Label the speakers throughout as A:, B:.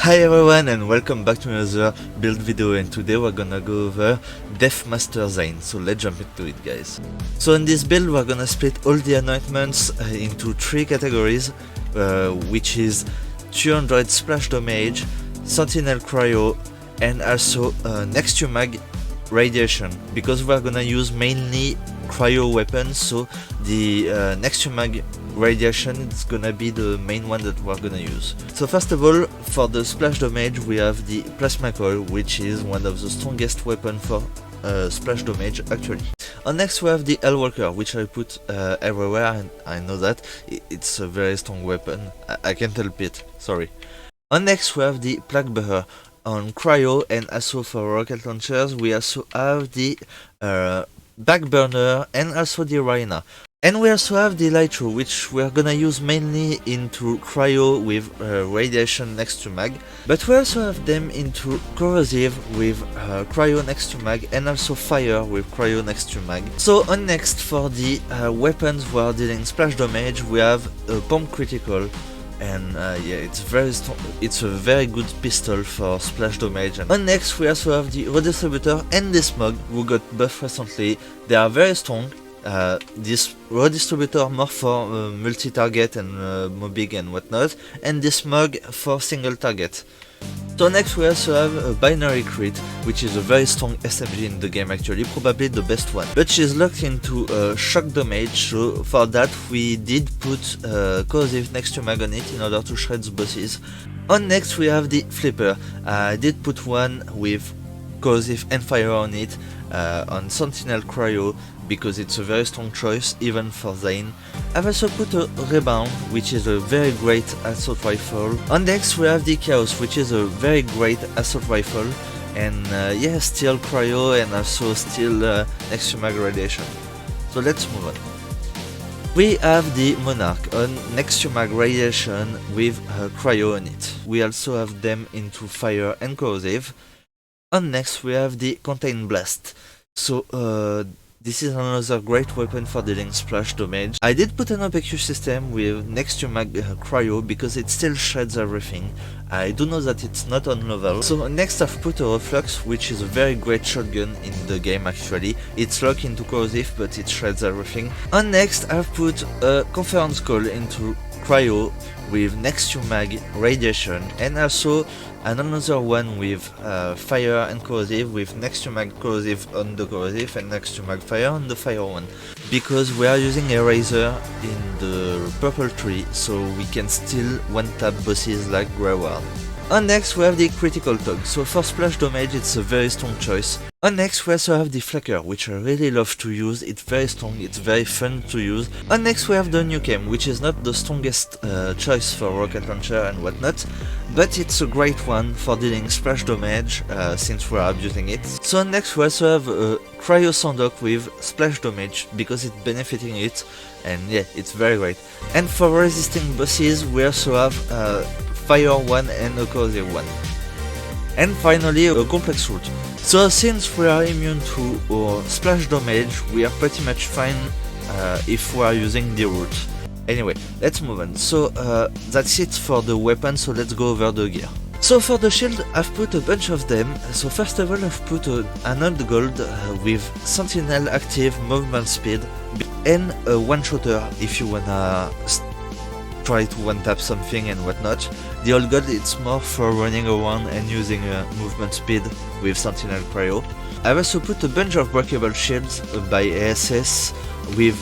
A: Hi everyone and welcome back to another build video, and today we're gonna go over DeathMaster Zane. So let's jump into it, guys. So in this build we're gonna split all the anointments into three categories, which is 200 splash damage, Sentinel Cryo, and also next to mag radiation, because we're gonna use mainly cryo weapons. So the next to mag radiation is gonna be the main one that we're gonna use. So first of all, for the splash damage we have the plasma coil, which is one of the strongest weapon for splash damage actually. And next we have the Hellwalker, which I put everywhere, and I know that it's a very strong weapon. I can't help it, sorry. And next we have the plague bearer. On cryo and also for rocket launchers we also have the backburner and also the Rhina. And we also have the Lytro, which we are gonna use mainly into cryo with radiation next to mag, but we also have them into corrosive with cryo next to mag, and also fire with cryo next to mag. So on next, for the weapons who are dealing splash damage, we have a bomb critical, and yeah, it's very strong. It's a very good pistol for splash damage. And on next we also have the redistributor and the smog, who got buffed recently. They are very strong. This redistributor more for multi-target and mobbing and whatnot, and this smog for single target. So next we also have a binary crit, which is a very strong SMG in the game actually, probably the best one. But she's locked into shock damage, so for that we did put corrosive next to mag on it in order to shred the bosses. On next we have the flipper. I did put one with corrosive and fire on it, on Sentinel Cryo, because it's a very strong choice even for Zane. I've also put a rebound, which is a very great assault rifle. On next we have the chaos, which is a very great assault rifle, and yeah, still cryo and also still next to mag radiation. So let's move on. We have the monarch on next to mag radiation with cryo on it. We also have them into fire and corrosive. And next we have the contain blast. So this is another great weapon for dealing splash damage. I did put an OPQ system with next to mag cryo because it still shreds everything. I do know that it's not on level. So next I've put a reflux, which is a very great shotgun in the game actually. It's locked into corrosive but it shreds everything. And next I've put a conference call into cryo with next to mag radiation, and also another one with fire and corrosive, with next to mag corrosive on the corrosive and next to mag fire on the fire one, because we are using a razor in the purple tree, so we can still one tap bosses like Greyward. And next we have the critical tug. So for splash damage it's a very strong choice. And next we also have the flacker, which I really love to use. It's very strong, it's very fun to use. And next we have the Nukem, which is not the strongest choice for rocket launcher and whatnot, but it's a great one for dealing splash damage since we are abusing it. So next we also have a cryo Sandok with splash damage because it's benefiting it, and yeah, it's very great. And for resisting bosses we also have fire one and a corrosive one. And finally a complex root. So since we are immune to our splash damage, we are pretty much fine if we are using the root. Anyway, let's move on. So that's it for the weapon, so let's go over the gear. So for the shield I've put a bunch of them. So first of all I've put an old gold with Sentinel active movement speed and a one-shotter if you wanna try to one-tap something and whatnot. The old gold it's more for running around and using movement speed with Sentinel Cryo. I've also put a bunch of breakable shields by ASS with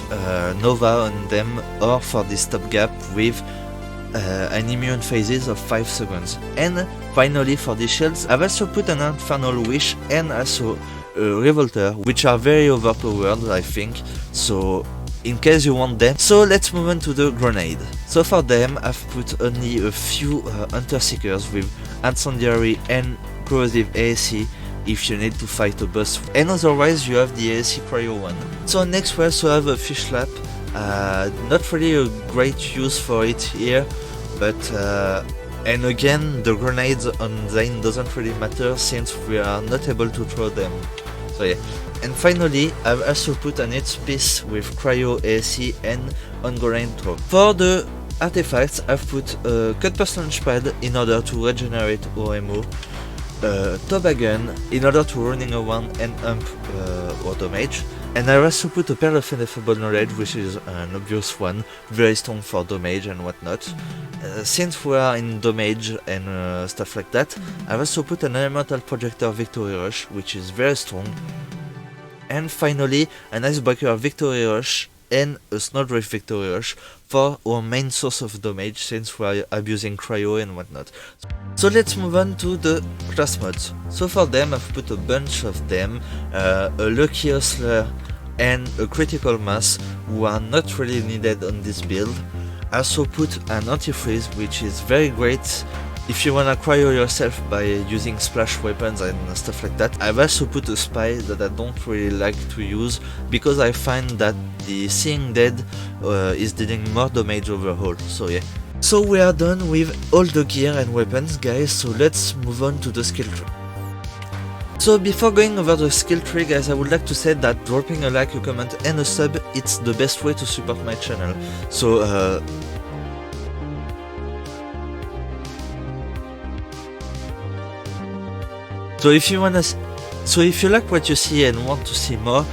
A: Nova on them, or for this stopgap with an immune phases of 5 seconds. And finally for the shields I've also put an Infernal Wish and also a Revolter, which are very overpowered I think, so in case you want them. So let's move on to the grenade. So for them I've put only a few Hunter Seekers with incendiary and corrosive ASC if you need to fight a boss, and otherwise you have the ASC cryo one. So next we also have a fish slap. Not really a great use for it here, but and again the grenades on Zane doesn't really matter since we are not able to throw them. So yeah. And finally, I've also put an 8 piece with Cryo ASC and ongoing throw. For the artifacts, I've put a cut percentage pad in order to regenerate our ammo, toboggan in order to running around and amp our damage, and I also put a pair of ineffable knowledge, which is an obvious one, very strong for damage and whatnot. Since we are in damage and stuff like that, I've also put an elemental projector victory rush, which is very strong. And finally, an icebreaker victory rush and a snowdrift victory rush for our main source of damage, since we are abusing cryo and whatnot. So let's move on to the class mods. So for them, I've put a bunch of them, a lucky hustler and a critical mass, who are not really needed on this build. I also put an anti-freeze, which is very great if you wanna cryo yourself by using splash weapons and stuff like that. I've also put a spy that I don't really like to use, because I find that the Seeing Dead is dealing more damage overall, so yeah. So we are done with all the gear and weapons, guys, so let's move on to the skill tree. So before going over the skill tree, guys, I would like to say that dropping a like, a comment and a sub, it's the best way to support my channel. So if you like what you see and want to see more,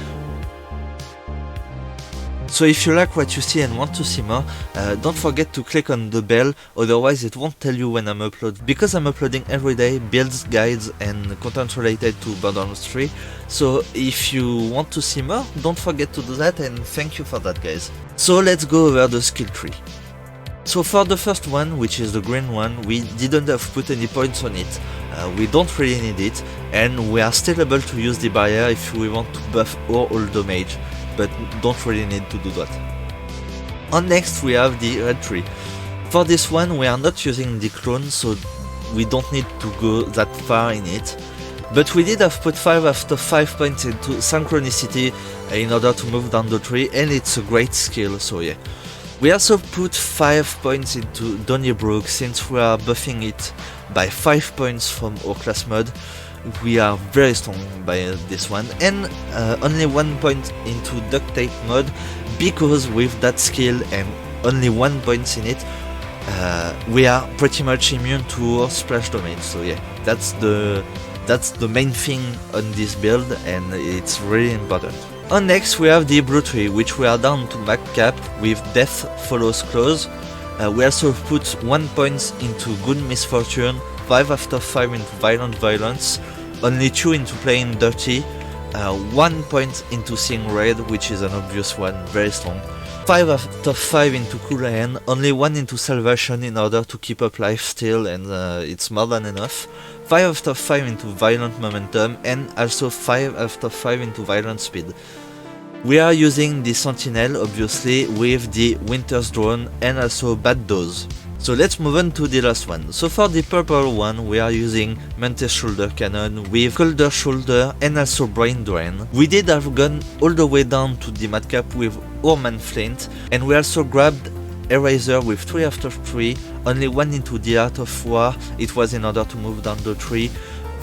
A: don't forget to click on the bell, otherwise it won't tell you when I'm uploading, because I'm uploading every day builds, guides and content related to Borderlands 3. So if you want to see more, don't forget to do that, and thank you for that, guys. So let's go over the skill tree. So for the first one, which is the green one, we didn't have put any points on it. We don't really need it, and we are still able to use the barrier if we want to buff or all damage, but don't really need to do that. On next we have the red tree. For this one we are not using the clone, so we don't need to go that far in it. But we did have put 5 after 5 points into synchronicity in order to move down the tree, and it's a great skill, so yeah. We also put 5 points into Donnybrook, since we are buffing it by 5 points from our class mod. We are very strong by this one, and only 1 point into duct tape mod, because with that skill and only 1 point in it, we are pretty much immune to our splash damage. So yeah, that's the main thing on this build, and it's really important. On next we have the blue tree, which we are down to max cap with death follows close. We also put 1 point into good misfortune, 5 after 5 into violent violence, only 2 into playing dirty, 1 point into seeing red, which is an obvious one, very strong, 5 after 5 into cool hand, only 1 into salvation in order to keep up life still, and it's more than enough, 5 after 5 into violent momentum, and also 5 after 5 into violent speed. We are using the Sentinel, obviously, with the Winter's Drone and also Bad Dose. So let's move on to the last one. So for the purple one, we are using Mantis Shoulder Cannon with Colder Shoulder and also Brain Drain. We did have gone all the way down to the madcap with Orman Flint, and we also grabbed Eraser with 3 after 3, only 1 into the Art of War, it was in order to move down the tree,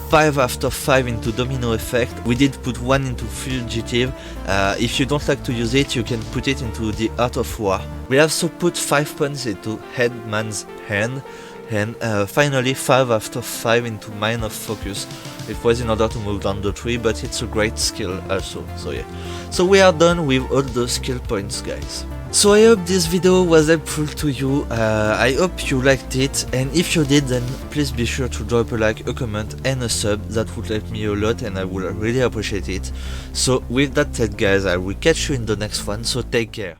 A: 5 after 5 into Domino Effect, we did put 1 into Fugitive. If you don't like to use it, you can put it into the Art of War. We also put 5 points into Headman's Hand, and finally 5 after 5 into Mind of Focus. It was in order to move down the tree, but it's a great skill also, so yeah. So we are done with all the skill points, guys. So I hope this video was helpful to you, I hope you liked it, and if you did, then please be sure to drop a like, a comment and a sub. That would help me a lot and I would really appreciate it. So with that said, guys, I will catch you in the next one, so take care.